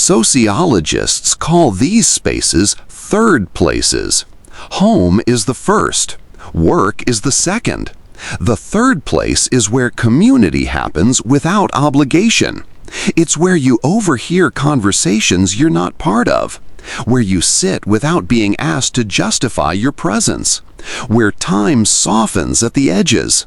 Sociologists call these spaces third places. Home is the first. Work is the second. The third place is where community happens without obligation. It's where you overhear conversations you're not part of, where you sit without being asked to justify your presence, where time softens at the edges.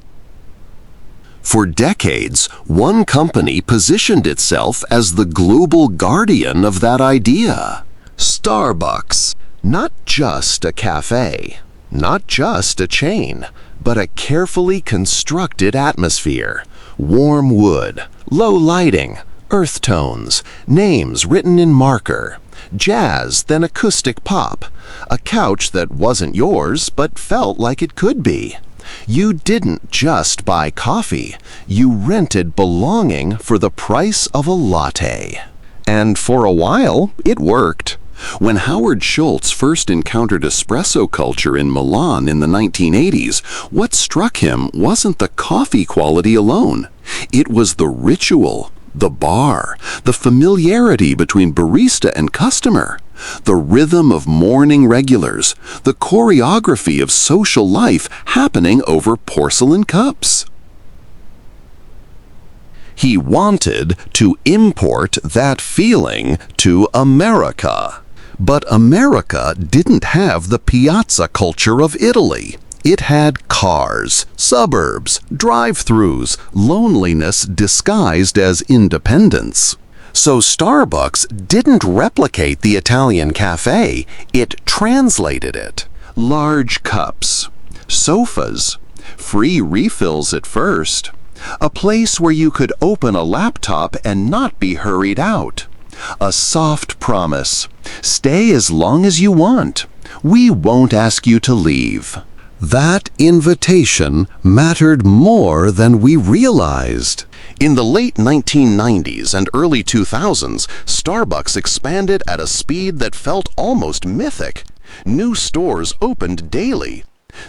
For decades, one company positioned itself as the global guardian of that idea. Starbucks. Not just a cafe, not just a chain, but a carefully constructed atmosphere. Warm wood, low lighting, earth tones, names written in marker, jazz then acoustic pop, a couch that wasn't yours but felt like it could be. You didn't just buy coffee, you rented belonging for the price of a latte. And for a while, it worked. When Howard Schultz first encountered espresso culture in Milan in the 1980s, what struck him wasn't the coffee quality alone. It was the ritual, the bar, the familiarity between barista and customer, the rhythm of morning regulars, the choreography of social life happening over porcelain cups. He wanted to import that feeling to America. But America didn't have the piazza culture of Italy. It had cars, suburbs, drive-thrus, loneliness disguised as independence. So Starbucks didn't replicate the Italian cafe, it translated it. Large cups, sofas, free refills at first, a place where you could open a laptop and not be hurried out. A soft promise, stay as long as you want. We won't ask you to leave. That invitation mattered more than we realized. In the late 1990s and early 2000s, Starbucks expanded at a speed that felt almost mythic. New stores opened daily.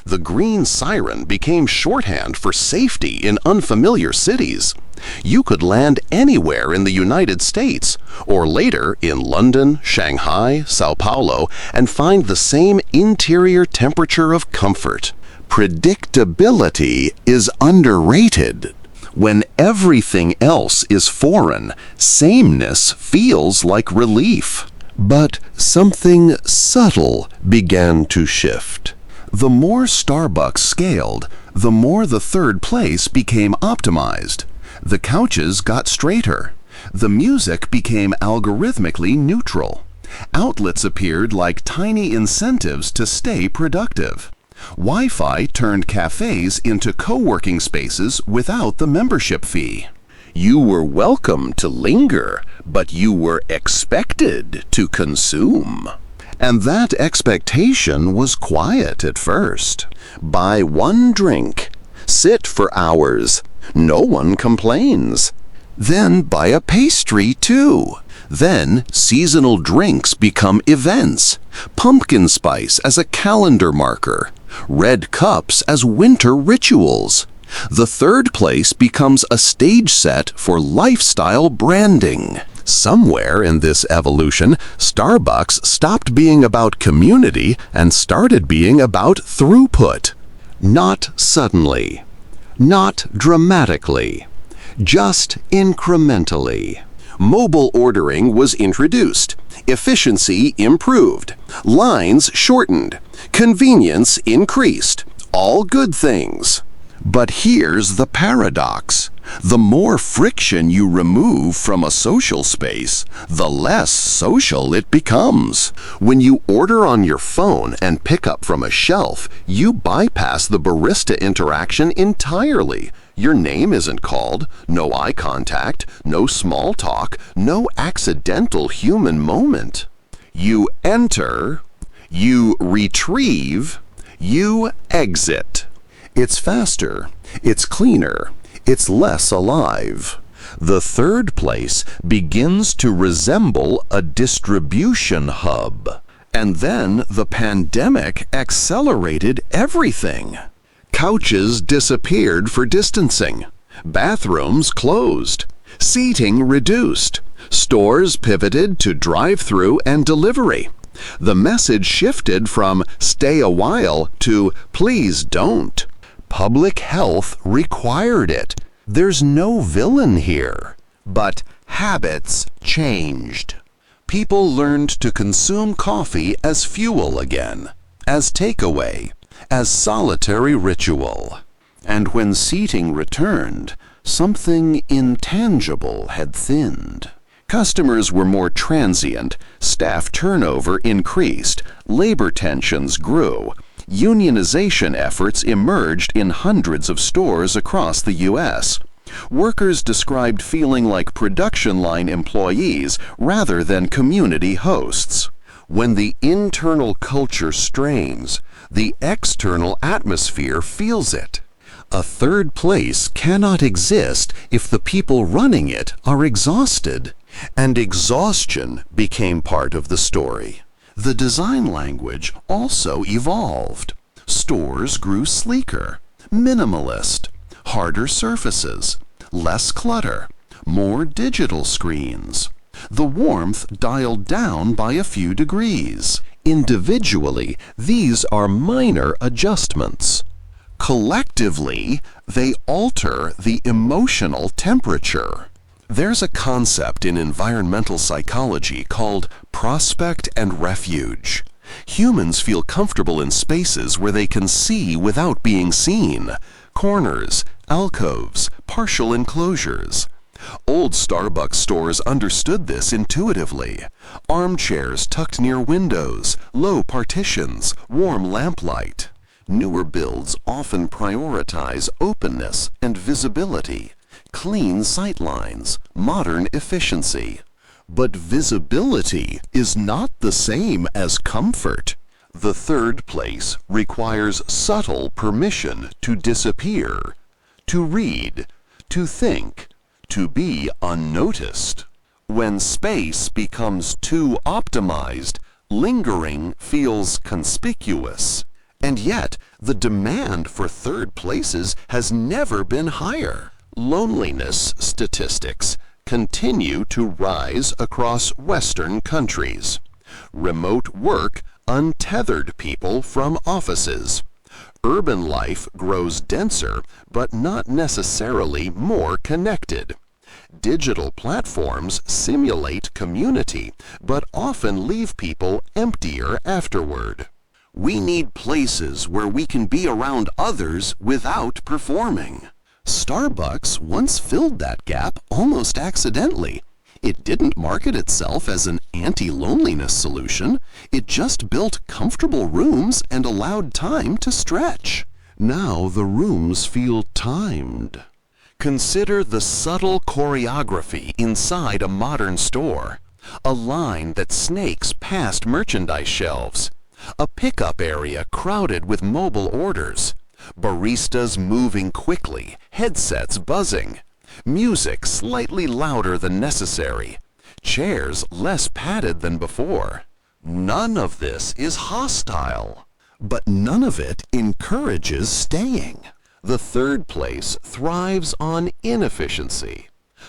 The green siren became shorthand for safety in unfamiliar cities. You could land anywhere in the United States, or later in London, Shanghai, Sao Paulo, and find the same interior temperature of comfort. Predictability is underrated. When everything else is foreign, sameness feels like relief. But something subtle began to shift. The more Starbucks scaled, the more the third place became optimized. The couches got straighter. The music became algorithmically neutral. Outlets appeared like tiny incentives to stay productive. Wi-Fi turned cafes into co-working spaces without the membership fee. You were welcome to linger, but you were expected to consume. And that expectation was quiet at first. Buy one drink, sit for hours, no one complains. Then buy a pastry too. Then seasonal drinks become events. Pumpkin spice as a calendar marker. Red cups as winter rituals. The third place becomes a stage set for lifestyle branding. Somewhere in this evolution, Starbucks stopped being about community and started being about throughput. Not suddenly, not dramatically, just incrementally. Mobile ordering was introduced, efficiency improved, lines shortened, convenience increased, all good things. But here's the paradox. The more friction you remove from a social space, the less social it becomes. When you order on your phone and pick up from a shelf, you bypass the barista interaction entirely. Your name isn't called, no eye contact, no small talk, no accidental human moment. You enter, you retrieve, you exit. It's faster, it's cleaner, it's less alive. The third place begins to resemble a distribution hub. And then the pandemic accelerated everything. Couches disappeared for distancing. Bathrooms closed. Seating reduced. Stores pivoted to drive-through and delivery. The message shifted from "stay a while" to "please don't." Public health required it. There's no villain here. But habits changed. People learned to consume coffee as fuel again, as takeaway, as solitary ritual. And when seating returned, something intangible had thinned. Customers were more transient, staff turnover increased, labor tensions grew. Unionization efforts emerged in hundreds of stores across the U.S. Workers described feeling like production line employees rather than community hosts. When the internal culture strains, the external atmosphere feels it. A third place cannot exist if the people running it are exhausted. And exhaustion became part of the story. The design language also evolved. Stores grew sleeker, minimalist, harder surfaces, less clutter, more digital screens. The warmth dialed down by a few degrees. Individually, these are minor adjustments. Collectively, they alter the emotional temperature. There's a concept in environmental psychology called prospect and refuge. Humans feel comfortable in spaces where they can see without being seen. Corners, alcoves, partial enclosures. Old Starbucks stores understood this intuitively. Armchairs tucked near windows, low partitions, warm lamplight. Newer builds often prioritize openness and visibility. Clean sightlines, modern efficiency. But visibility is not the same as comfort. The third place requires subtle permission to disappear, to read, to think, to be unnoticed. When space becomes too optimized, lingering feels conspicuous. And yet, the demand for third places has never been higher. Loneliness statistics continue to rise across Western countries. Remote work untethered people from offices. Urban life grows denser, but not necessarily more connected. Digital platforms simulate community, but often leave people emptier afterward. We need places where we can be around others without performing. Starbucks once filled that gap almost accidentally. It didn't market itself as an anti-loneliness solution. It just built comfortable rooms and allowed time to stretch. Now the rooms feel timed. Consider the subtle choreography inside a modern store. A line that snakes past merchandise shelves. A pickup area crowded with mobile orders. Baristas moving quickly, headsets buzzing. Music slightly louder than necessary. Chairs less padded than before. None of this is hostile, but none of it encourages staying. The third place thrives on inefficiency,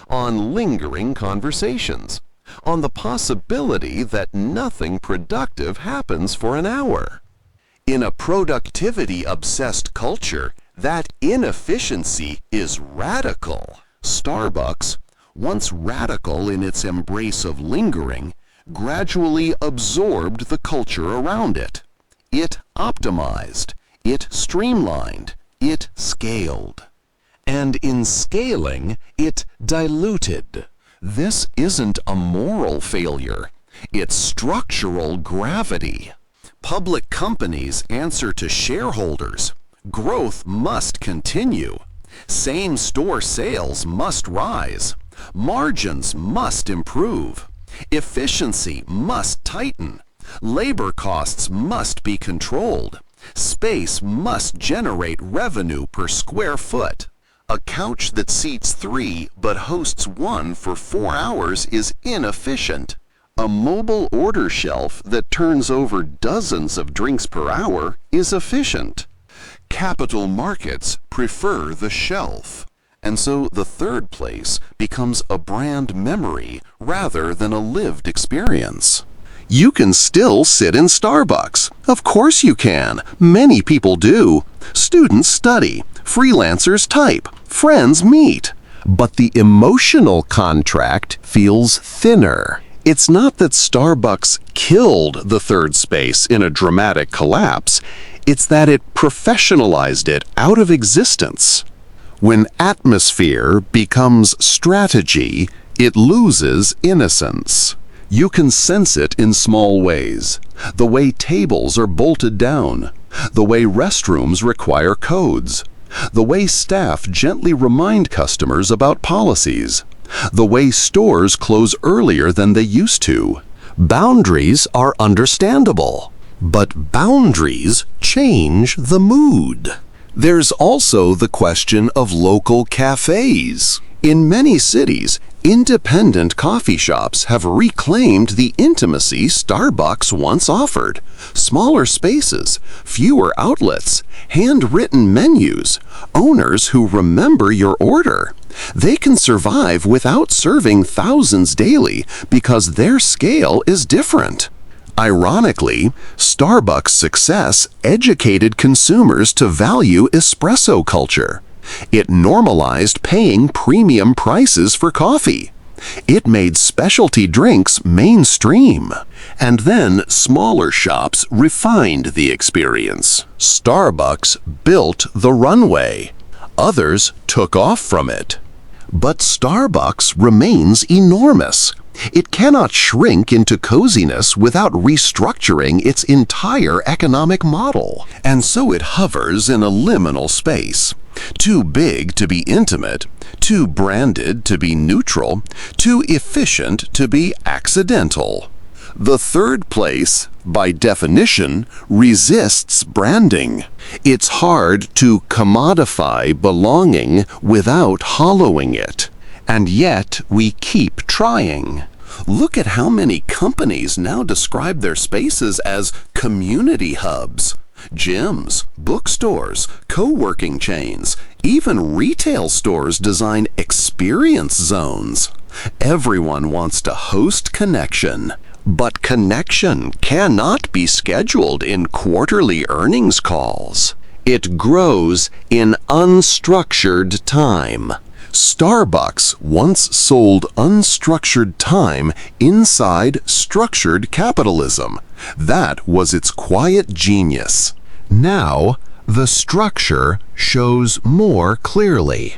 on lingering conversations, on the possibility that nothing productive happens for an hour. In a productivity-obsessed culture, that inefficiency is radical. Starbucks, once radical in its embrace of lingering, gradually absorbed the culture around it. It optimized, it streamlined, it scaled. And in scaling, it diluted. This isn't a moral failure, it's structural gravity. Public companies answer to shareholders. Growth must continue. Same-store sales must rise. Margins must improve. Efficiency must tighten. Labor costs must be controlled. Space must generate revenue per square foot. A couch that seats 3 but hosts 1 for 4 hours is inefficient. A mobile order shelf that turns over dozens of drinks per hour is efficient. Capital markets prefer the shelf. And so the third place becomes a brand memory rather than a lived experience. You can still sit in Starbucks. Of course you can. Many people do. Students study. Freelancers type. Friends meet. But the emotional contract feels thinner. It's not that Starbucks killed the third space in a dramatic collapse. It's that it professionalized it out of existence. When atmosphere becomes strategy, it loses innocence. You can sense it in small ways. The way tables are bolted down. The way restrooms require codes. The way staff gently remind customers about policies. The way stores close earlier than they used to. Boundaries are understandable, but boundaries change the mood. There's also the question of local cafes. In many cities, independent coffee shops have reclaimed the intimacy Starbucks once offered. Smaller spaces, fewer outlets, handwritten menus, owners who remember your order. They can survive without serving thousands daily because their scale is different. Ironically, Starbucks' success educated consumers to value espresso culture. It normalized paying premium prices for coffee. It made specialty drinks mainstream. And then smaller shops refined the experience. Starbucks built the runway. Others took off from it. But Starbucks remains enormous. It cannot shrink into coziness without restructuring its entire economic model. And so it hovers in a liminal space. Too big to be intimate, too branded to be neutral, too efficient to be accidental. The third place, by definition, resists branding. It's hard to commodify belonging without hollowing it. And yet we keep trying. Look at how many companies now describe their spaces as community hubs. Gyms, bookstores, co-working chains, even retail stores design experience zones. Everyone wants to host connection. But connection cannot be scheduled in quarterly earnings calls. It grows in unstructured time. Starbucks once sold unstructured time inside structured capitalism. That was its quiet genius. Now, the structure shows more clearly.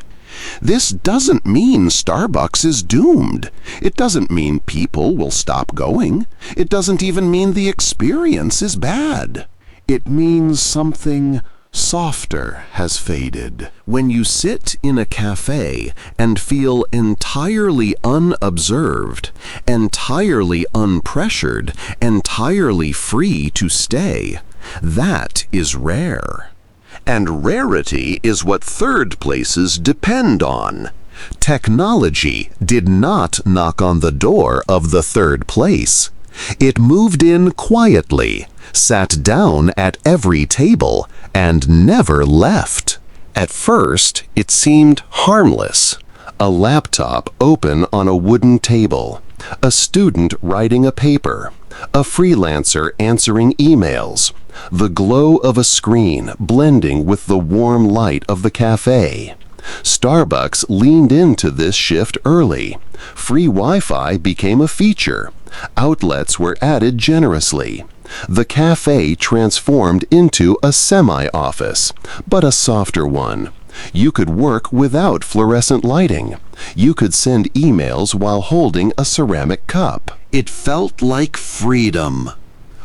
This doesn't mean Starbucks is doomed. It doesn't mean people will stop going. It doesn't even mean the experience is bad. It means something softer has faded. When you sit in a cafe and feel entirely unobserved, entirely unpressured, entirely free to stay, that is rare. And rarity is what third places depend on. Technology did not knock on the door of the third place. It moved in quietly, sat down at every table, and never left. At first, it seemed harmless. A laptop open on a wooden table, a student writing a paper, a freelancer answering emails, the glow of a screen blending with the warm light of the cafe. Starbucks leaned into this shift early. Free Wi-Fi became a feature. Outlets were added generously. The cafe transformed into a semi-office, but a softer one. You could work without fluorescent lighting. You could send emails while holding a ceramic cup. It felt like freedom.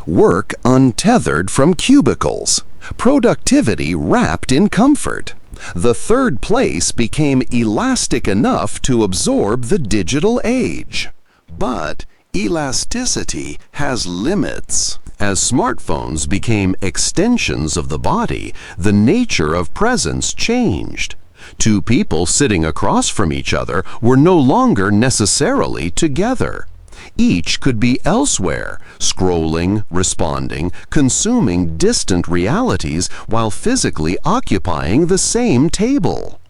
Work untethered from cubicles. Productivity wrapped in comfort. The third place became elastic enough to absorb the digital age. But elasticity has limits. As smartphones became extensions of the body, the nature of presence changed. Two people sitting across from each other were no longer necessarily together. Each could be elsewhere, scrolling, responding, consuming distant realities while physically occupying the same table.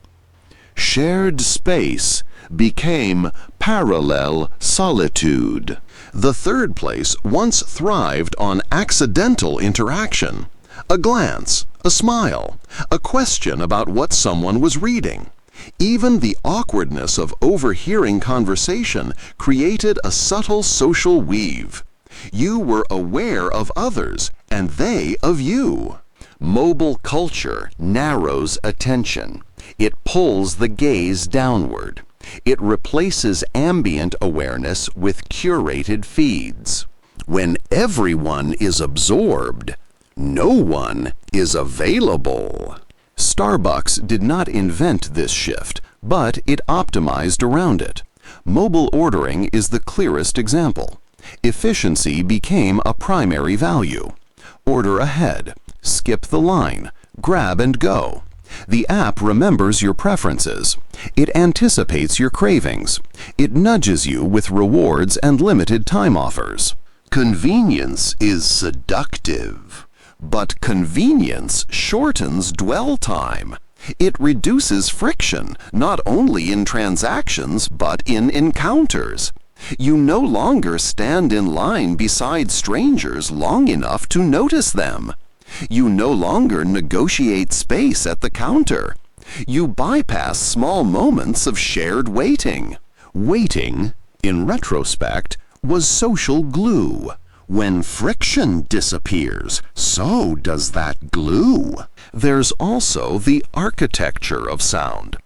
Shared space became parallel solitude. The third place once thrived on accidental interaction. A glance, a smile, a question about what someone was reading. Even the awkwardness of overhearing conversation created a subtle social weave. You were aware of others, and they of you. Mobile culture narrows attention. It pulls the gaze downward. It replaces ambient awareness with curated feeds. When everyone is absorbed, no one is available. Starbucks did not invent this shift, but it optimized around it. Mobile ordering is the clearest example. Efficiency became a primary value. Order ahead, skip the line, grab and go. The app remembers your preferences. It anticipates your cravings. It nudges you with rewards and limited time offers. Convenience is seductive, but convenience shortens dwell time. It reduces friction, not only in transactions, but in encounters. You no longer stand in line beside strangers long enough to notice them. You no longer negotiate space at the counter. You bypass small moments of shared waiting. Waiting, in retrospect, was social glue. When friction disappears, so does that glue. There's also the architecture of sound.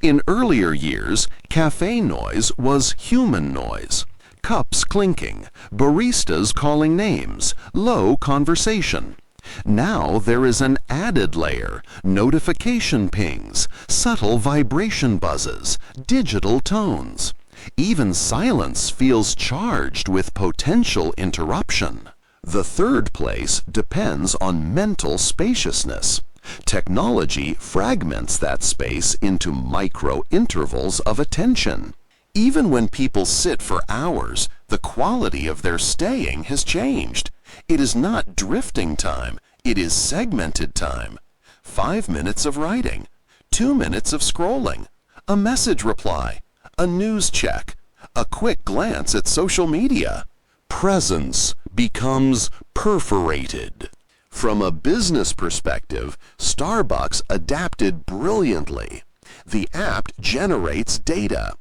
In earlier years, cafe noise was human noise. Cups clinking, baristas calling names, low conversation. Now there is an added layer, notification pings, subtle vibration buzzes, digital tones. Even silence feels charged with potential interruption. The third place depends on mental spaciousness. Technology fragments that space into micro intervals of attention. Even when people sit for hours, the quality of their staying has changed. It is not drifting time, it is segmented time. 5 minutes of writing, 2 minutes of scrolling, a message reply, a news check, a quick glance at social media. Presence becomes perforated. From a business perspective, Starbucks adapted brilliantly. The app generates data.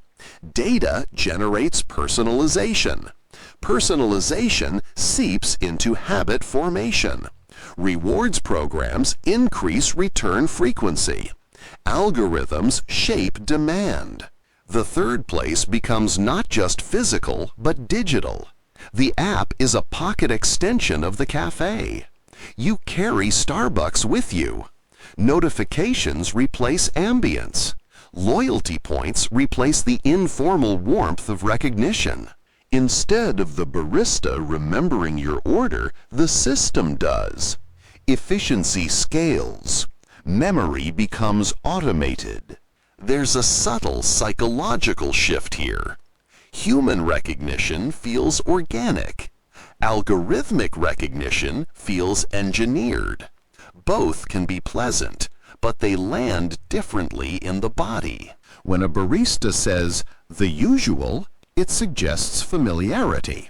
Data generates personalization. Personalization seeps into habit formation. Rewards programs increase return frequency. Algorithms shape demand. The third place becomes not just physical, but digital. The app is a pocket extension of the cafe. You carry Starbucks with you. Notifications replace ambience. Loyalty points replace the informal warmth of recognition. Instead of the barista remembering your order, the system does. Efficiency scales. Memory becomes automated. There's a subtle psychological shift here. Human recognition feels organic. Algorithmic recognition feels engineered. Both can be pleasant, but they land differently in the body. When a barista says, "the usual," it suggests familiarity.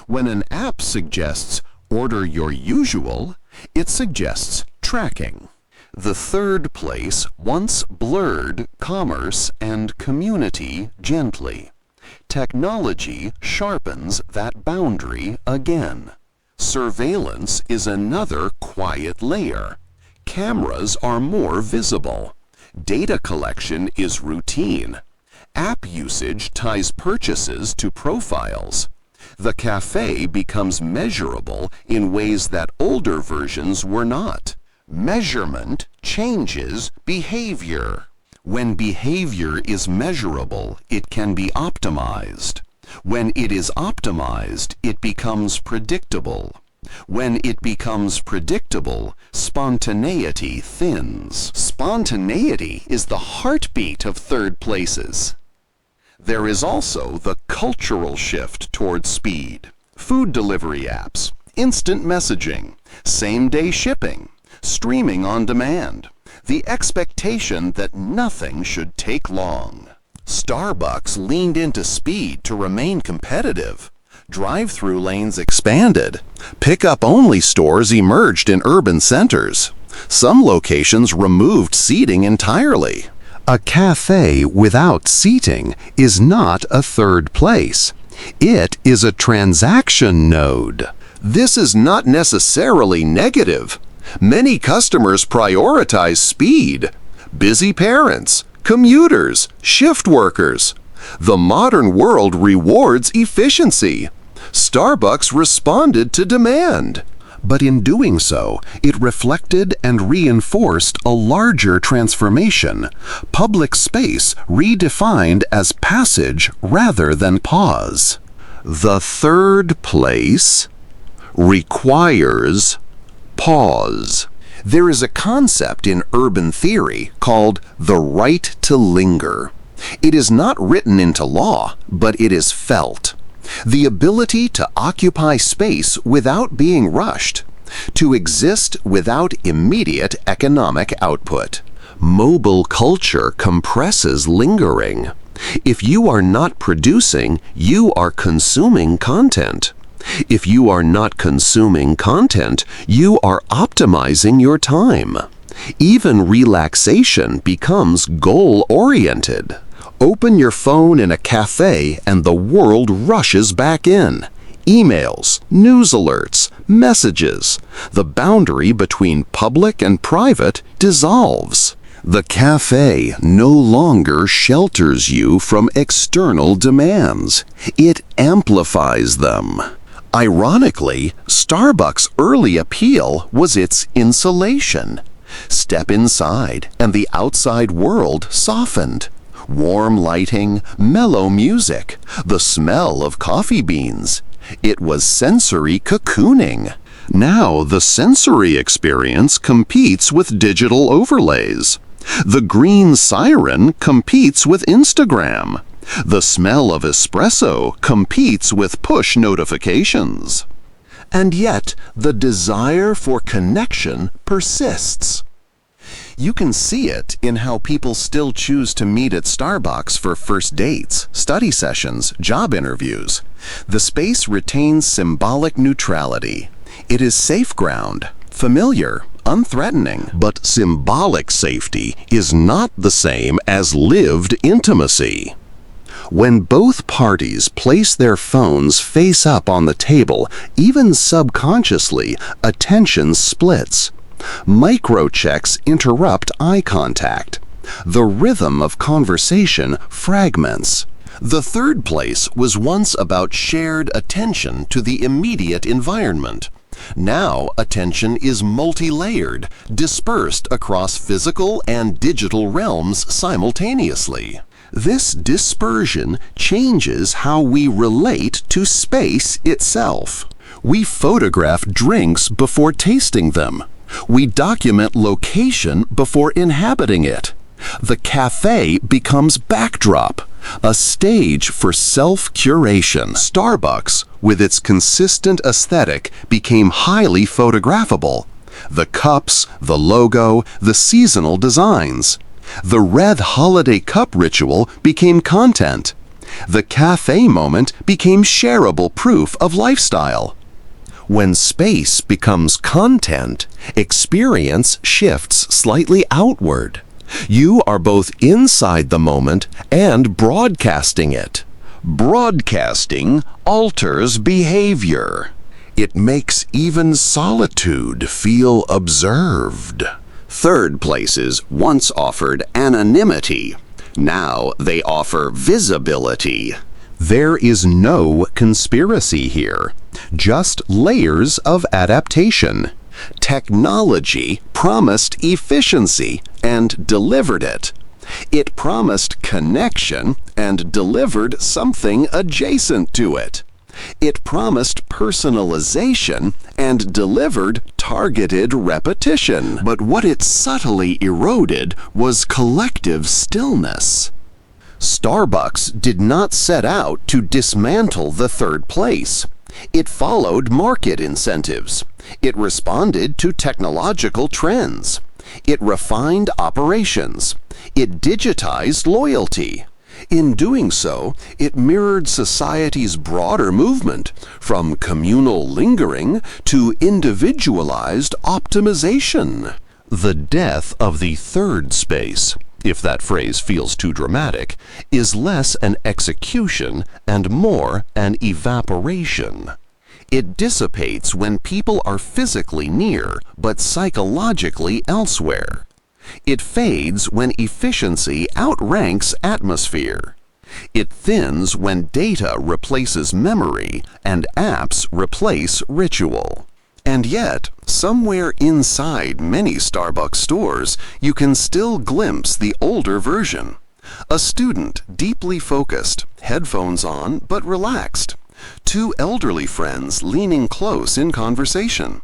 When an app suggests, "order your usual," it suggests tracking. The third place once blurred commerce and community gently. Technology sharpens that boundary again. Surveillance is another quiet layer. Cameras are more visible. Data collection is routine. App usage ties purchases to profiles. The cafe becomes measurable in ways that older versions were not. Measurement changes behavior. When behavior is measurable, it can be optimized. When it is optimized, it becomes predictable. When it becomes predictable, spontaneity thins. Spontaneity is the heartbeat of third places. There is also the cultural shift towards speed. Food delivery apps, instant messaging, same-day shipping, streaming on demand. the expectation that nothing should take long. Starbucks leaned into speed to remain competitive. Drive-through lanes expanded. Pickup-only stores emerged in urban centers. Some locations removed seating entirely. A cafe without seating is not a third place. It is a transaction node. This is not necessarily negative. Many customers prioritize speed. Busy parents, commuters, shift workers. The modern world rewards efficiency. Starbucks responded to demand. But in doing so, it reflected and reinforced a larger transformation, public space redefined as passage rather than pause. The third place requires pause. There is a concept in urban theory called the right to linger. It is not written into law, but it is felt. The ability to occupy space without being rushed, to exist without immediate economic output. Mobile culture compresses lingering. If you are not producing, you are consuming content. If you are not consuming content, you are optimizing your time. Even relaxation becomes goal-oriented. Open your phone in a cafe and the world rushes back in. Emails, news alerts, messages. The boundary between public and private dissolves. The cafe no longer shelters you from external demands. It amplifies them. Ironically, Starbucks' early appeal was its insulation. Step inside, and the outside world softened. Warm lighting, mellow music, the smell of coffee beans. It was sensory cocooning. Now the sensory experience competes with digital overlays. The green siren competes with Instagram. The smell of espresso competes with push notifications. And yet, the desire for connection persists. You can see it in how people still choose to meet at Starbucks for first dates, study sessions, job interviews. The space retains symbolic neutrality. It is safe ground, familiar, unthreatening. But symbolic safety is not the same as lived intimacy. When both parties place their phones face up on the table, even subconsciously, attention splits. Microchecks interrupt eye contact. The rhythm of conversation fragments. The third place was once about shared attention to the immediate environment. Now attention is multi-layered, dispersed across physical and digital realms simultaneously. This dispersion changes how we relate to space itself. We photograph drinks before tasting them. We document location before inhabiting it. The cafe becomes backdrop, a stage for self-curation. Starbucks, with its consistent aesthetic, became highly photographable. The cups, the logo, the seasonal designs. The red holiday cup ritual became content. The cafe moment became shareable proof of lifestyle. When space becomes content, experience shifts slightly outward. You are both inside the moment and broadcasting it. Broadcasting alters behavior. It makes even solitude feel observed. Third places once offered anonymity. Now they offer visibility. There is no conspiracy here, just layers of adaptation. Technology promised efficiency and delivered it. It promised connection and delivered something adjacent to it. It promised personalization and delivered targeted repetition. But what it subtly eroded was collective stillness. Starbucks did not set out to dismantle the third place. It followed market incentives. It responded to technological trends. It refined operations. It digitized loyalty. In doing so, it mirrored society's broader movement from communal lingering to individualized optimization. The death of the third space, if that phrase feels too dramatic, is less an execution and more an evaporation. It dissipates when people are physically near but psychologically elsewhere. It fades when efficiency outranks atmosphere. It thins when data replaces memory and apps replace ritual. And yet, somewhere inside many Starbucks stores, you can still glimpse the older version. A student, deeply focused, headphones on but relaxed. Two elderly friends leaning close in conversation.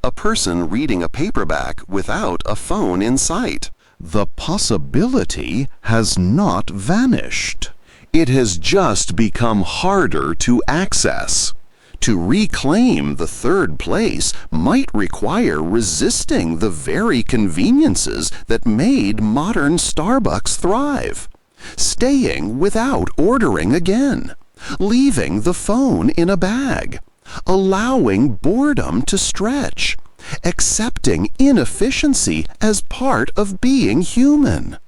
A person reading a paperback without a phone in sight. The possibility has not vanished. It has just become harder to access. To reclaim the third place might require resisting the very conveniences that made modern Starbucks thrive. Staying without ordering again. Leaving the phone in a bag. Allowing boredom to stretch. Accepting inefficiency as part of being human.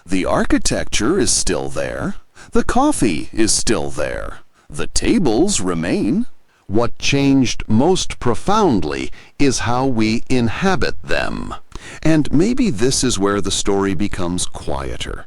The architecture is still there. The coffee is still there. The tables remain. What changed most profoundly is how we inhabit them. And maybe this is where the story becomes quieter.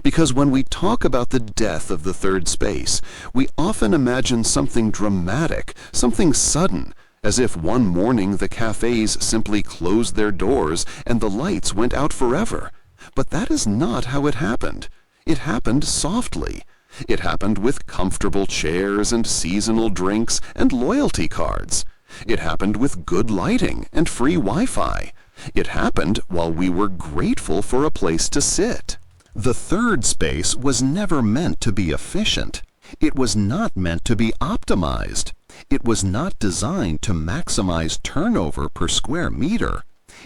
Because when we talk about the death of the third space, we often imagine something dramatic, something sudden, as if one morning the cafes simply closed their doors and the lights went out forever. But that is not how it happened. It happened softly. It happened with comfortable chairs and seasonal drinks and loyalty cards. It happened with good lighting and free Wi-Fi. It happened while we were grateful for a place to sit. The third space was never meant to be efficient. It was not meant to be optimized. It was not designed to maximize turnover per square meter.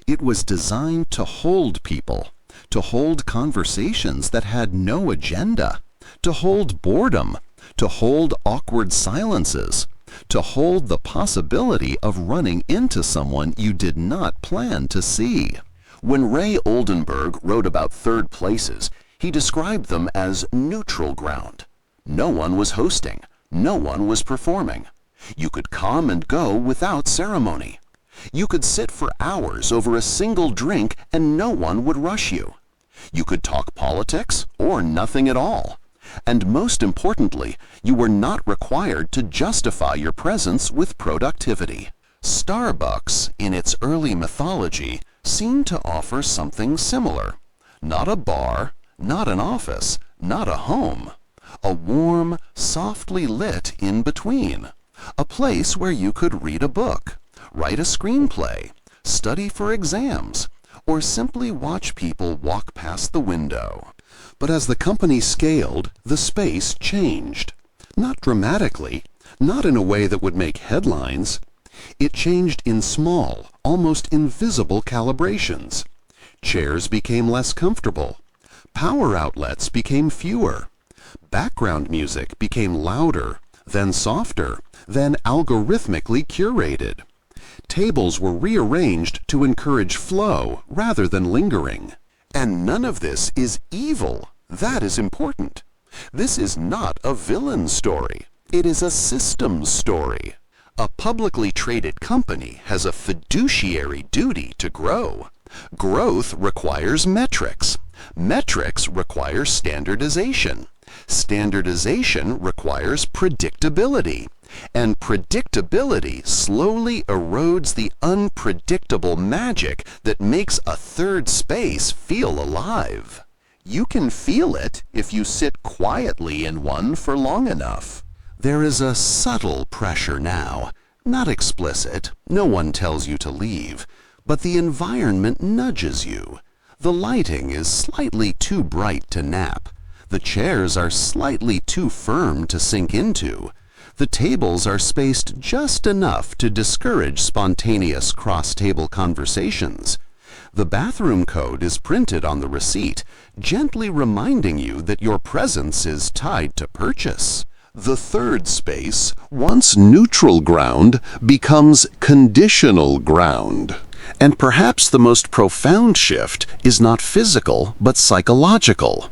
It was designed to hold people, to hold conversations that had no agenda, to hold boredom, to hold awkward silences, to hold the possibility of running into someone you did not plan to see. When Ray Oldenburg wrote about third places, he described them as neutral ground. No one was hosting. No one was performing. You could come and go without ceremony. You could sit for hours over a single drink and no one would rush you. You could talk politics or nothing at all. And most importantly, you were not required to justify your presence with productivity. Starbucks, in its early mythology, seemed to offer something similar. Not a bar, not an office, not a home. A warm, softly lit in-between. A place where you could read a book, write a screenplay, study for exams, or simply watch people walk past the window. But as the company scaled, the space changed. Not dramatically, not in a way that would make headlines. It changed in small, almost invisible calibrations. Chairs became less comfortable. Power outlets became fewer. Background music became louder, then softer, then algorithmically curated. Tables were rearranged to encourage flow rather than lingering. And none of this is evil. That is important. This is not a villain story. It is a systems story. A publicly traded company has a fiduciary duty to grow. Growth requires metrics. Metrics require standardization. Standardization requires predictability. And predictability slowly erodes the unpredictable magic that makes a third space feel alive. You can feel it if you sit quietly in one for long enough. There is a subtle pressure now, not explicit, no one tells you to leave, but the environment nudges you. The lighting is slightly too bright to nap. The chairs are slightly too firm to sink into. The tables are spaced just enough to discourage spontaneous cross-table conversations. The bathroom code is printed on the receipt, gently reminding you that your presence is tied to purchase. The third space, once neutral ground, becomes conditional ground. And perhaps the most profound shift is not physical, but psychological.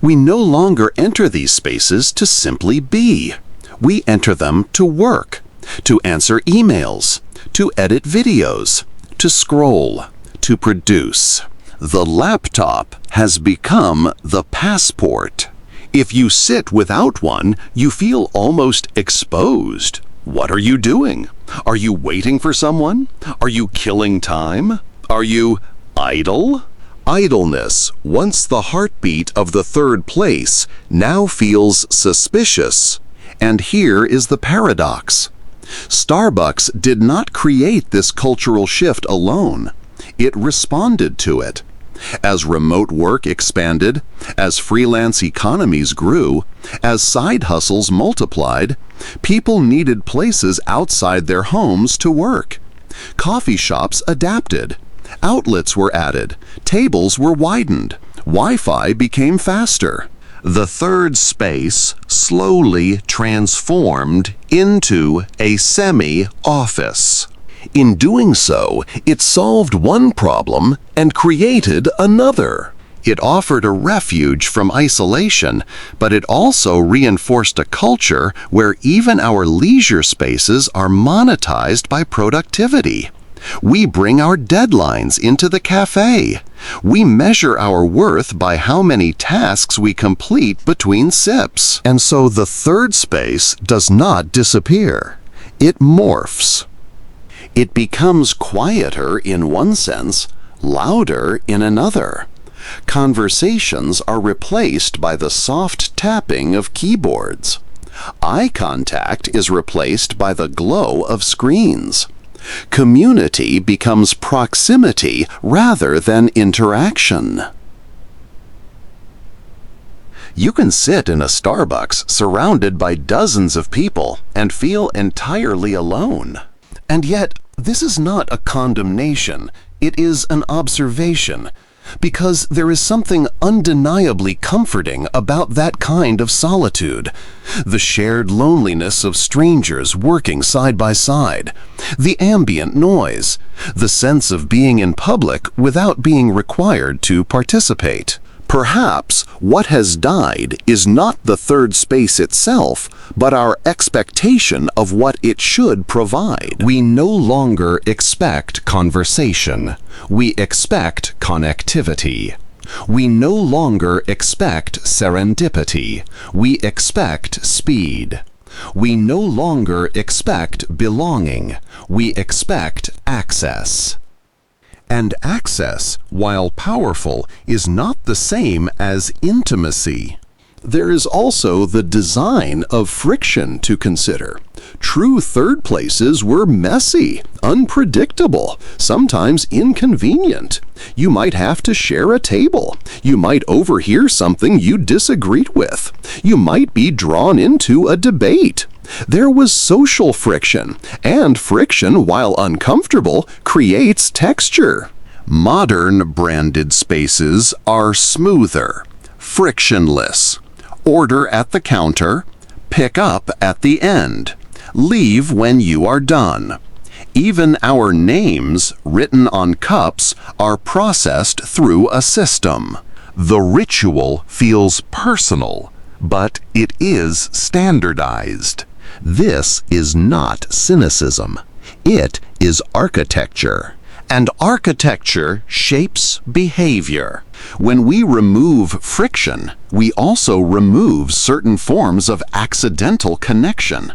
We no longer enter these spaces to simply be. We enter them to work, to answer emails, to edit videos, to scroll, to produce. The laptop has become the passport. If you sit without one, you feel almost exposed. What are you doing? Are you waiting for someone? Are you killing time? Are you idle? Idleness, once the heartbeat of the third place, now feels suspicious. And here is the paradox. Starbucks did not create this cultural shift alone. It responded to it. As remote work expanded, as freelance economies grew, as side hustles multiplied, people needed places outside their homes to work. Coffee shops adapted. Outlets were added. Tables were widened. Wi-Fi became faster. The third space slowly transformed into a semi-office. In doing so, it solved one problem and created another. It offered a refuge from isolation, but it also reinforced a culture where even our leisure spaces are monetized by productivity. We bring our deadlines into the cafe. We measure our worth by how many tasks we complete between sips. And so the third space does not disappear. It morphs. It becomes quieter in one sense, louder in another. Conversations are replaced by the soft tapping of keyboards. Eye contact is replaced by the glow of screens. Community becomes proximity rather than interaction. You can sit in a Starbucks surrounded by dozens of people and feel entirely alone. And yet, this is not a condemnation, it is an observation, because there is something undeniably comforting about that kind of solitude. The shared loneliness of strangers working side by side, the ambient noise, the sense of being in public without being required to participate. Perhaps what has died is not the third space itself, but our expectation of what it should provide. We no longer expect conversation. We expect connectivity. We no longer expect serendipity. We expect speed. We no longer expect belonging. We expect access. And access, while powerful, is not the same as intimacy. There is also the design of friction to consider. True third places were messy, unpredictable, sometimes inconvenient. You might have to share a table. You might overhear something you disagreed with. You might be drawn into a debate. There was social friction, and friction, while uncomfortable, creates texture. Modern branded spaces are smoother, frictionless. Order at the counter, pick up at the end, leave when you are done. Even our names, written on cups, are processed through a system. The ritual feels personal, but it is standardized. This is not cynicism. It is architecture. And architecture shapes behavior. When we remove friction, we also remove certain forms of accidental connection.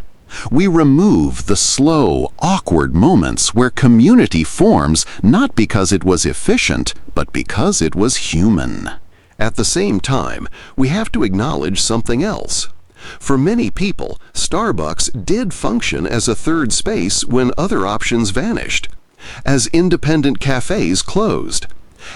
We remove the slow, awkward moments where community forms not because it was efficient, but because it was human. At the same time, we have to acknowledge something else. For many people, Starbucks did function as a third space when other options vanished. As independent cafes closed,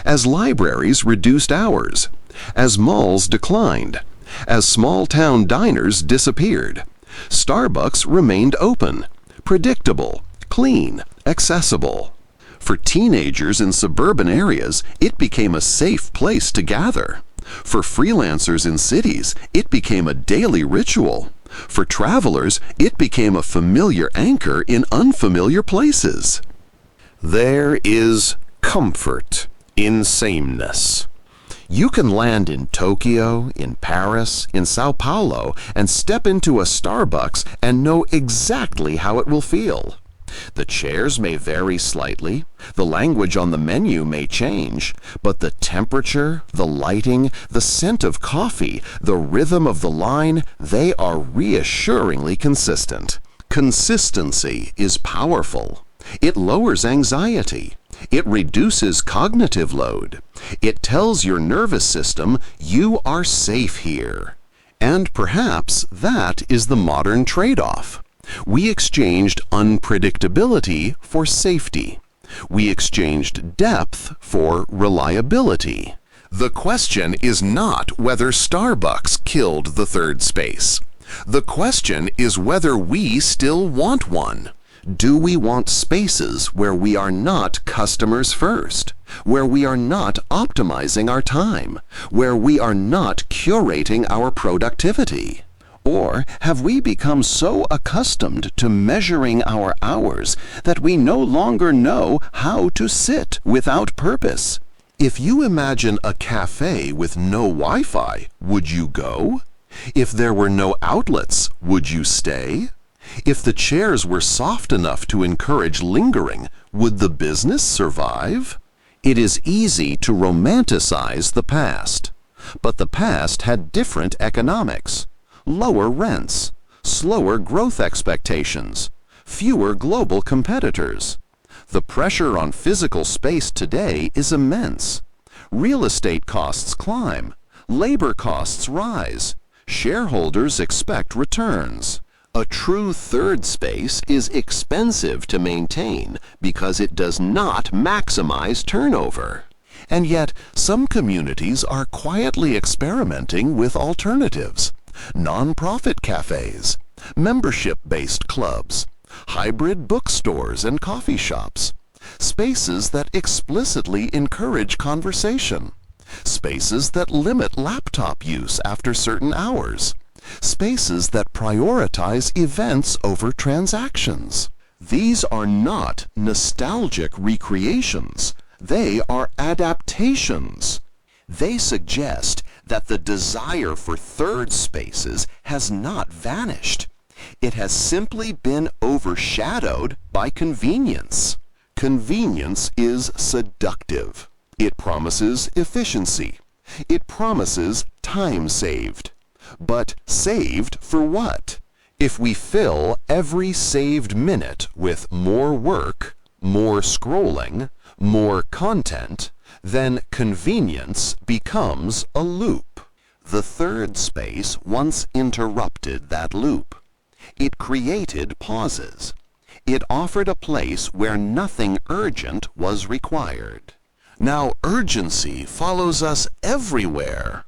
as libraries reduced hours, as malls declined, as small-town diners disappeared. Starbucks remained open, predictable, clean, accessible. For teenagers in suburban areas, it became a safe place to gather. For freelancers in cities, it became a daily ritual. For travelers, it became a familiar anchor in unfamiliar places. There is comfort in sameness. You can land in Tokyo, in Paris, in Sao Paulo, and step into a Starbucks and know exactly how it will feel. The chairs may vary slightly, the language on the menu may change, but the temperature, the lighting, the scent of coffee, the rhythm of the line, they are reassuringly consistent. Consistency is powerful. It lowers anxiety. It reduces cognitive load. It tells your nervous system you are safe here. And perhaps that is the modern trade-off. We exchanged unpredictability for safety. We exchanged depth for reliability. The question is not whether Starbucks killed the third space. The question is whether we still want one. Do we want spaces where we are not customers first, where we are not optimizing our time, where we are not curating our productivity? Or have we become so accustomed to measuring our hours that we no longer know how to sit without purpose? If you imagine a cafe with no Wi-Fi, would you go? If there were no outlets, would you stay? If the chairs were soft enough to encourage lingering, would the business survive? It is easy to romanticize the past, but the past had different economics. Lower rents, slower growth expectations, fewer global competitors. The pressure on physical space today is immense. Real estate costs climb, labor costs rise, shareholders expect returns. A true third space is expensive to maintain because it does not maximize turnover. And yet, some communities are quietly experimenting with alternatives. Non-profit cafes, membership-based clubs, hybrid bookstores and coffee shops, spaces that explicitly encourage conversation, spaces that limit laptop use after certain hours, spaces that prioritize events over transactions. These are not nostalgic recreations. They are adaptations. They suggest that the desire for third spaces has not vanished. It has simply been overshadowed by convenience. Convenience is seductive. It promises efficiency. It promises time saved. But saved for what? If we fill every saved minute with more work, more scrolling, more content, then convenience becomes a loop. The third space once interrupted that loop. It created pauses. It offered a place where nothing urgent was required. Now urgency follows us everywhere.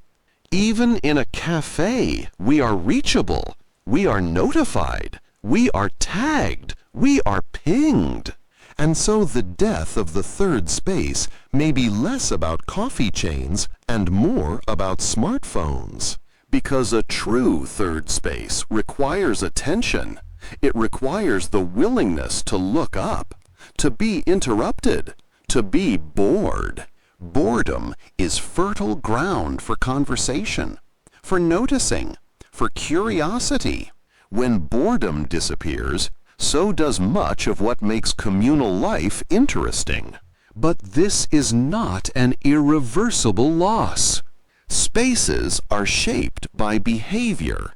Even in a cafe, we are reachable. We are notified. We are tagged. We are pinged. And so the death of the third space may be less about coffee chains and more about smartphones. Because a true third space requires attention. It requires the willingness to look up, to be interrupted, to be bored. Boredom is fertile ground for conversation, for noticing, for curiosity. When boredom disappears, so does much of what makes communal life interesting. But this is not an irreversible loss. Spaces are shaped by behavior,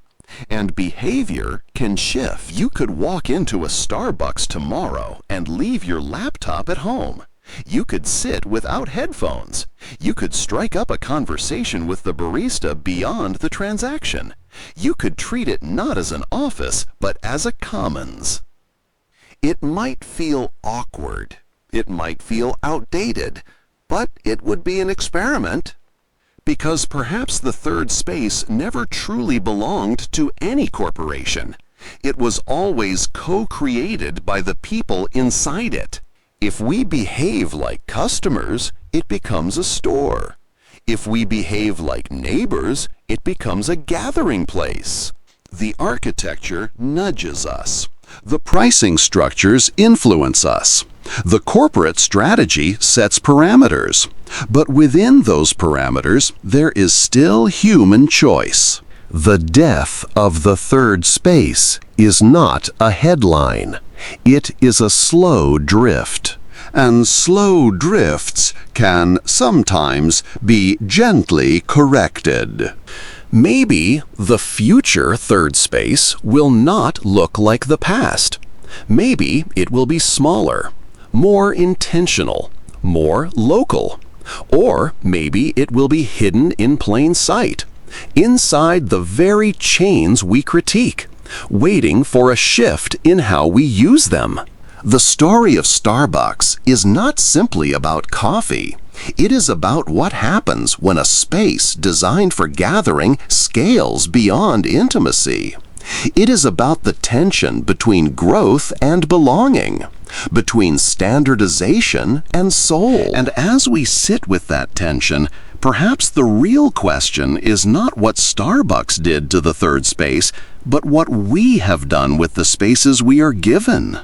and behavior can shift. You could walk into a Starbucks tomorrow and leave your laptop at home. You could sit without headphones. You could strike up a conversation with the barista beyond the transaction. You could treat it not as an office, but as a commons. It might feel awkward. It might feel outdated, but it would be an experiment. Because perhaps the third space never truly belonged to any corporation. It was always co-created by the people inside it. If we behave like customers, it becomes a store. If we behave like neighbors, it becomes a gathering place. The architecture nudges us. The pricing structures influence us. The corporate strategy sets parameters. But within those parameters, there is still human choice. The death of the third space is not a headline. It is a slow drift. And slow drifts can sometimes be gently corrected. Maybe the future third space will not look like the past. Maybe it will be smaller, more intentional, more local. Or maybe it will be hidden in plain sight, inside the very chains we critique, waiting for a shift in how we use them. The story of Starbucks is not simply about coffee. It is about what happens when a space designed for gathering scales beyond intimacy. It is about the tension between growth and belonging, between standardization and soul. And as we sit with that tension, perhaps the real question is not what Starbucks did to the third space, but what we have done with the spaces we are given.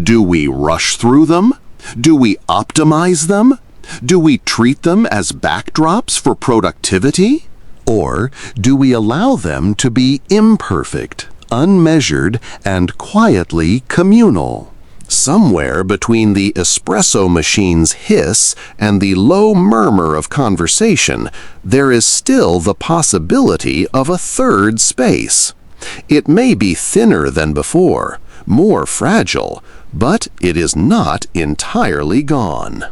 Do we rush through them? Do we optimize them? Do we treat them as backdrops for productivity? Or do we allow them to be imperfect, unmeasured, and quietly communal? Somewhere between the espresso machine's hiss and the low murmur of conversation, there is still the possibility of a third space. It may be thinner than before, more fragile, but it is not entirely gone.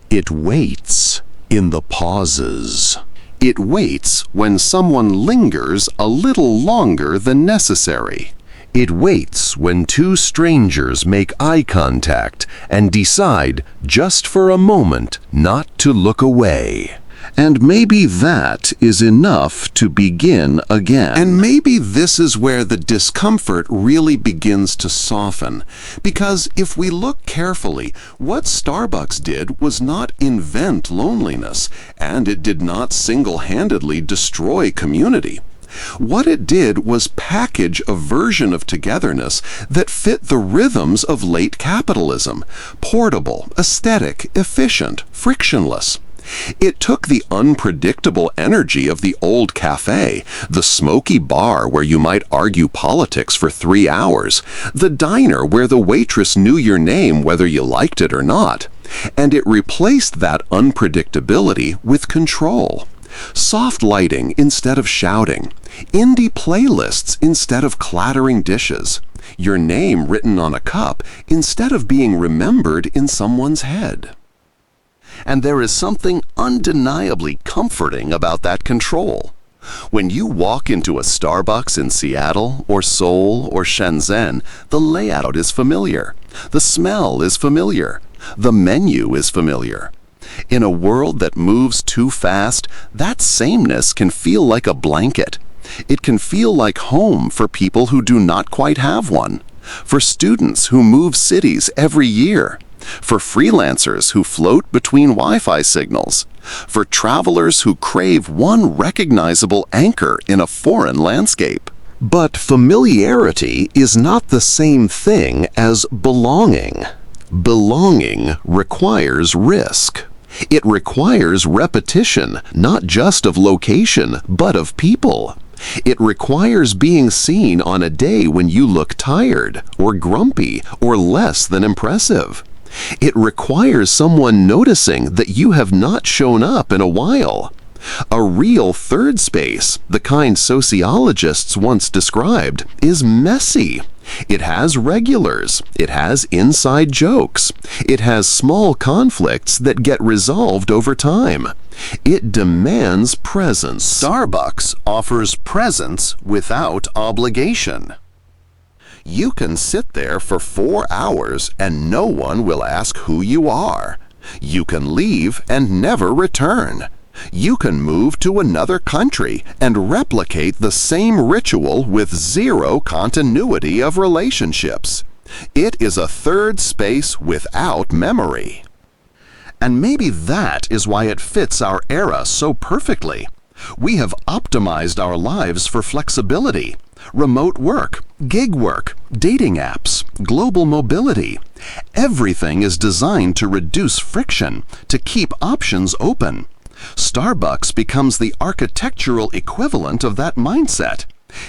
It waits in the pauses. It waits when someone lingers a little longer than necessary. It waits when two strangers make eye contact and decide just for a moment not to look away. And maybe that is enough to begin again. And maybe this is where the discomfort really begins to soften. Because if we look carefully, what Starbucks did was not invent loneliness, and it did not single-handedly destroy community. What it did was package a version of togetherness that fit the rhythms of late capitalism: portable, aesthetic, efficient, frictionless. It took the unpredictable energy of the old cafe, the smoky bar where you might argue politics for 3 hours, the diner where the waitress knew your name whether you liked it or not, and it replaced that unpredictability with control. Soft lighting instead of shouting, indie playlists instead of clattering dishes, your name written on a cup instead of being remembered in someone's head. And there is something undeniably comforting about that control. When you walk into a Starbucks in Seattle or Seoul or Shenzhen, the layout is familiar, the smell is familiar, the menu is familiar. In a world that moves too fast, that sameness can feel like a blanket. It can feel like home for people who do not quite have one, for students who move cities every year, for freelancers who float between Wi-Fi signals, for travelers who crave one recognizable anchor in a foreign landscape. But familiarity is not the same thing as belonging. Belonging requires risk. It requires repetition, not just of location, but of people. It requires being seen on a day when you look tired, or grumpy, or less than impressive. It requires someone noticing that you have not shown up in a while. A real third space, the kind sociologists once described, is messy. It has regulars. It has inside jokes. It has small conflicts that get resolved over time. It demands presence. Starbucks offers presence without obligation. You can sit there for 4 hours and no one will ask who you are. You can leave and never return. You can move to another country and replicate the same ritual with zero continuity of relationships. It is a third space without memory. And maybe that is why it fits our era so perfectly. We have optimized our lives for flexibility, remote work, gig work, dating apps, global mobility. Everything is designed to reduce friction, to keep options open. Starbucks becomes the architectural equivalent of that mindset.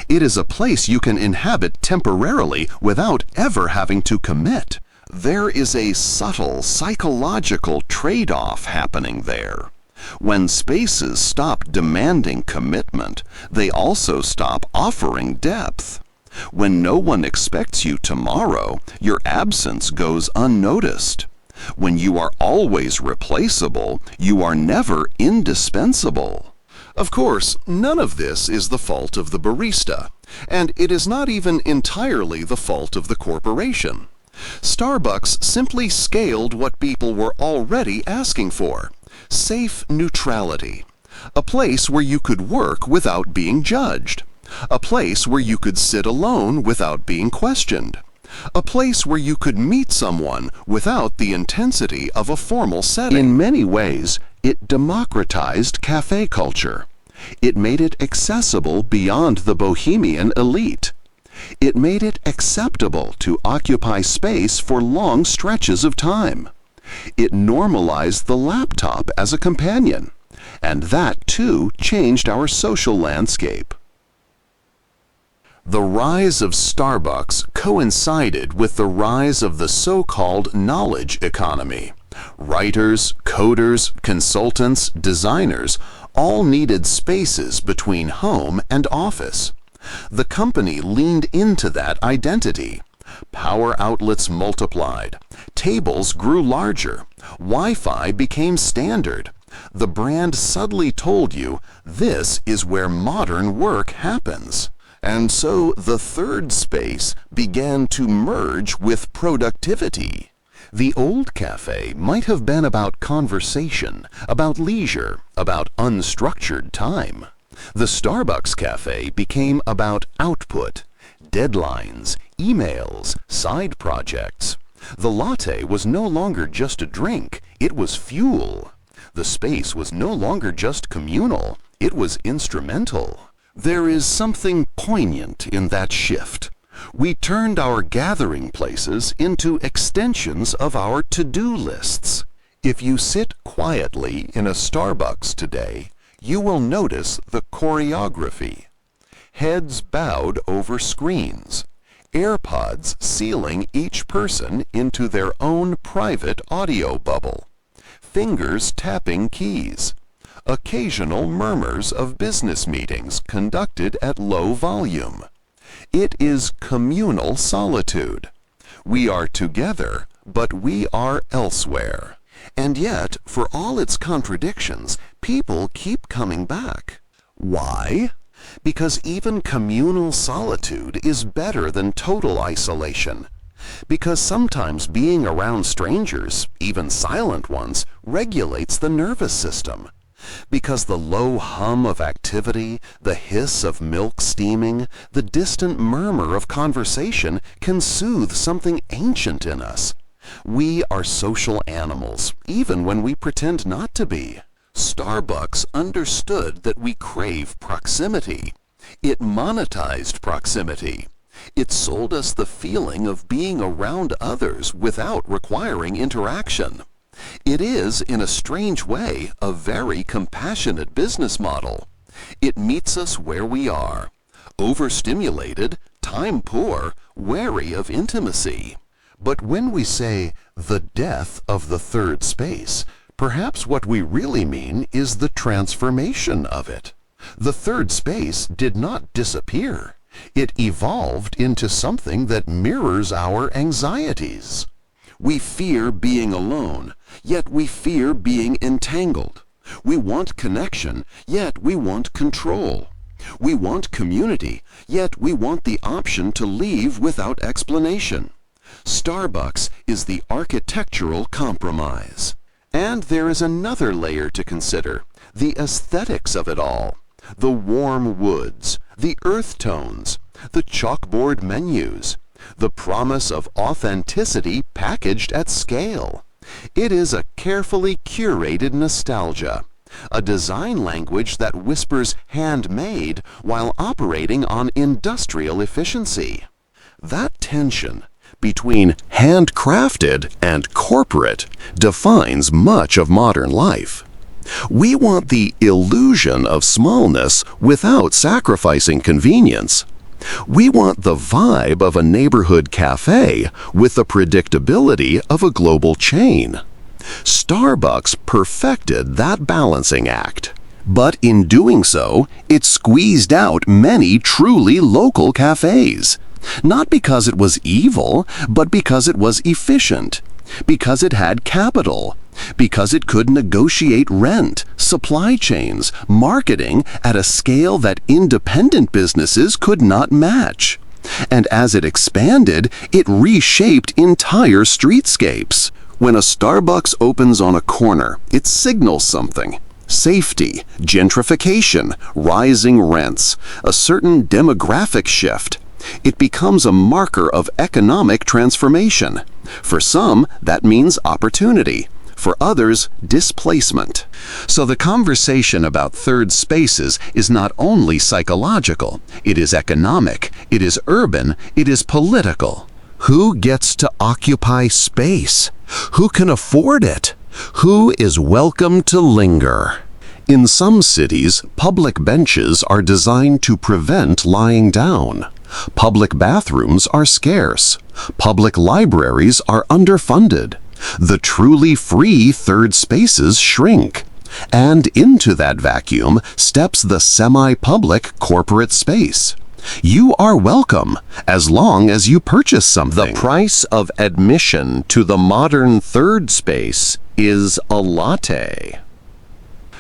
It is a place you can inhabit temporarily without ever having to commit. There is a subtle psychological trade-off happening there. When spaces stop demanding commitment, they also stop offering depth. When no one expects you tomorrow, your absence goes unnoticed. When you are always replaceable, you are never indispensable. Of course, none of this is the fault of the barista, and it is not even entirely the fault of the corporation. Starbucks simply scaled what people were already asking for: safe neutrality. A place where you could work without being judged. A place where you could sit alone without being questioned. A place where you could meet someone without the intensity of a formal setting. In many ways, it democratized cafe culture. It made it accessible beyond the bohemian elite. It made it acceptable to occupy space for long stretches of time. It normalized the laptop as a companion, and that too changed our social landscape. The rise of Starbucks coincided with the rise of the so-called knowledge economy. Writers, coders, consultants, designers all needed spaces between home and office. The company leaned into that identity. Power outlets multiplied. Tables grew larger. Wi-Fi became standard. The brand subtly told you, this is where modern work happens. And so the third space began to merge with productivity. The old cafe might have been about conversation, about leisure, about unstructured time. The Starbucks cafe became about output, deadlines, emails, side projects. The latte was no longer just a drink, it was fuel. The space was no longer just communal, it was instrumental. There is something poignant in that shift. We turned our gathering places into extensions of our to-do lists. If you sit quietly in a Starbucks today, you will notice the choreography. Heads bowed over screens, AirPods sealing each person into their own private audio bubble, fingers tapping keys, occasional murmurs of business meetings conducted at low volume. It is communal solitude. We are together, but we are elsewhere. And yet, for all its contradictions, people keep coming back. Why? Because even communal solitude is better than total isolation. Because sometimes being around strangers, even silent ones, regulates the nervous system. Because the low hum of activity, the hiss of milk steaming, the distant murmur of conversation can soothe something ancient in us. We are social animals, even when we pretend not to be. Starbucks understood that we crave proximity. It monetized proximity. It sold us the feeling of being around others without requiring interaction. It is, in a strange way, a very compassionate business model. It meets us where we are, overstimulated, time poor, wary of intimacy. But when we say the death of the third space, perhaps what we really mean is the transformation of it. The third space did not disappear. It evolved into something that mirrors our anxieties. We fear being alone, yet we fear being entangled. We want connection, yet we want control. We want community, yet we want the option to leave without explanation. Starbucks is the architectural compromise. And there is another layer to consider, The aesthetics of it all, the warm woods, the earth tones, the chalkboard menus, the promise of authenticity packaged at scale. It is a carefully curated nostalgia, a design language that whispers handmade while operating on industrial efficiency. That tension between handcrafted and corporate defines much of modern life. We want the illusion of smallness without sacrificing convenience. We want the vibe of a neighborhood cafe with the predictability of a global chain. Starbucks perfected that balancing act. But in doing so, it squeezed out many truly local cafes. Not because it was evil, but because it was efficient. Because it had capital. Because it could negotiate rent, supply chains, marketing at a scale that independent businesses could not match. And as it expanded, it reshaped entire streetscapes. When a Starbucks opens on a corner, it signals something. Safety, gentrification, rising rents, a certain demographic shift. It becomes a marker of economic transformation. For some, that means opportunity. For others, displacement. So the conversation about third spaces is not only psychological, it is economic, it is urban, it is political. Who gets to occupy space? Who can afford it? Who is welcome to linger? In some cities, public benches are designed to prevent lying down. Public bathrooms are scarce. Public libraries are underfunded. The truly free third spaces shrink. And into that vacuum steps the semi-public corporate space. You are welcome, as long as you purchase something. The price of admission to the modern third space is a latte.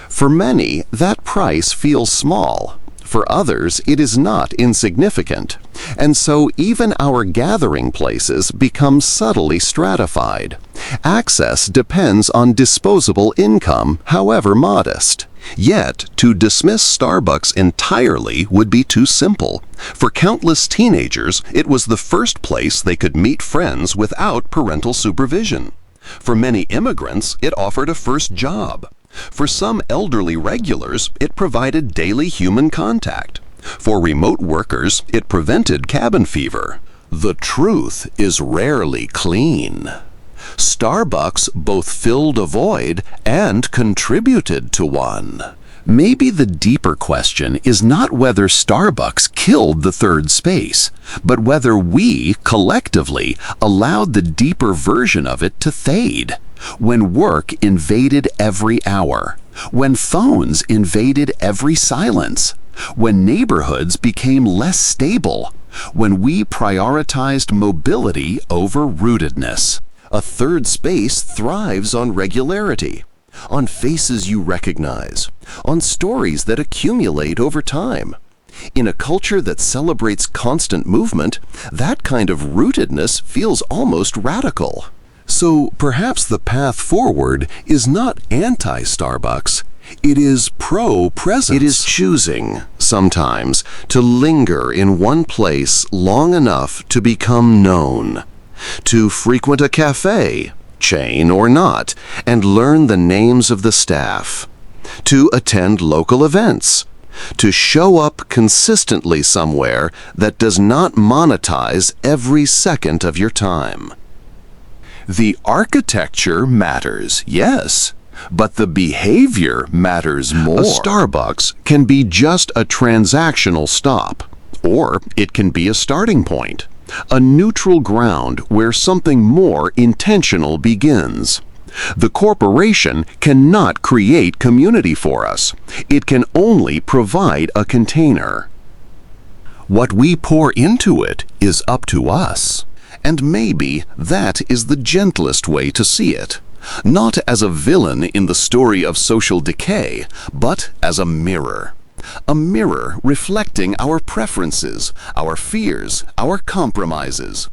For many, that price feels small. For others, it is not insignificant. And so even our gathering places become subtly stratified. Access depends on disposable income, however modest. Yet, to dismiss Starbucks entirely would be too simple. For countless teenagers, it was the first place they could meet friends without parental supervision. For many immigrants, it offered a first job. For some elderly regulars, it provided daily human contact. For remote workers, it prevented cabin fever. The truth is rarely clean. Starbucks both filled a void and contributed to one. Maybe the deeper question is not whether Starbucks killed the third space, but whether we, collectively, allowed the deeper version of it to fade. When work invaded every hour, when phones invaded every silence, when neighborhoods became less stable, when we prioritized mobility over rootedness. A third space thrives on regularity, on faces you recognize, on stories that accumulate over time. In a culture that celebrates constant movement, that kind of rootedness feels almost radical. So perhaps the path forward is not anti-Starbucks, it is pro-presence. It is choosing, sometimes, to linger in one place long enough to become known. To frequent a cafe, chain or not, and learn the names of the staff. To attend local events. To show up consistently somewhere that does not monetize every second of your time. The architecture matters, yes, but the behavior matters more. A Starbucks can be just a transactional stop, or it can be a starting point. A neutral ground where something more intentional begins. The corporation cannot create community for us. It can only provide a container. What we pour into it is up to us. And maybe that is the gentlest way to see it. Not as a villain in the story of social decay, but as a mirror. A mirror reflecting our preferences, our fears, our compromises.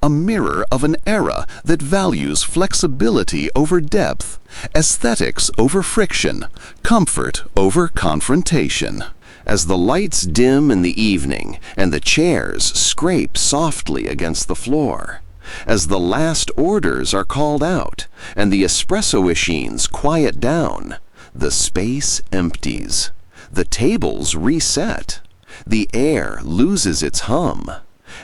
a mirror of an era that values flexibility over depth, aesthetics over friction, comfort over confrontation. As the lights dim in the evening and the chairs scrape softly against the floor, as the last orders are called out and the espresso machines quiet down, the space empties. The tables reset. The air loses its hum.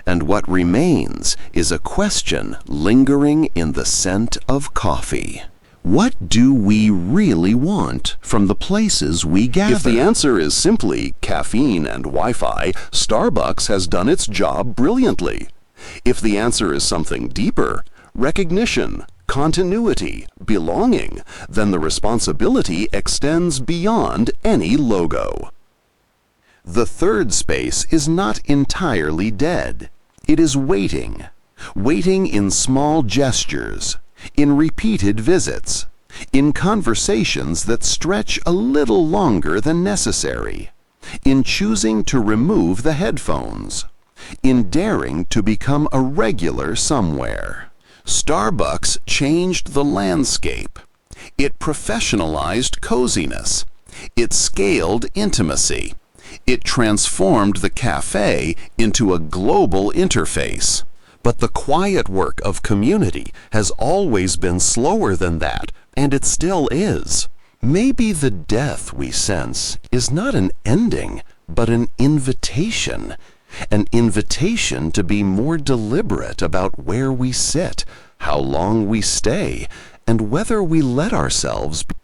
And what remains is a question lingering in the scent of coffee. What do we really want from the places we gather? If the answer is simply caffeine and Wi-Fi, Starbucks has done its job brilliantly. If the answer is something deeper, recognition, continuity, belonging, then the responsibility extends beyond any logo. The third space is not entirely dead. It is waiting. Waiting in small gestures, in repeated visits, in conversations that stretch a little longer than necessary, in choosing to remove the headphones, in daring to become a regular somewhere. Starbucks changed the landscape. It professionalized coziness. It scaled intimacy. It transformed the cafe into a global interface. But the quiet work of community has always been slower than that, and it still is. Maybe the death we sense is not an ending, but an invitation to be more deliberate about where we sit, how long we stay, and whether we let ourselves be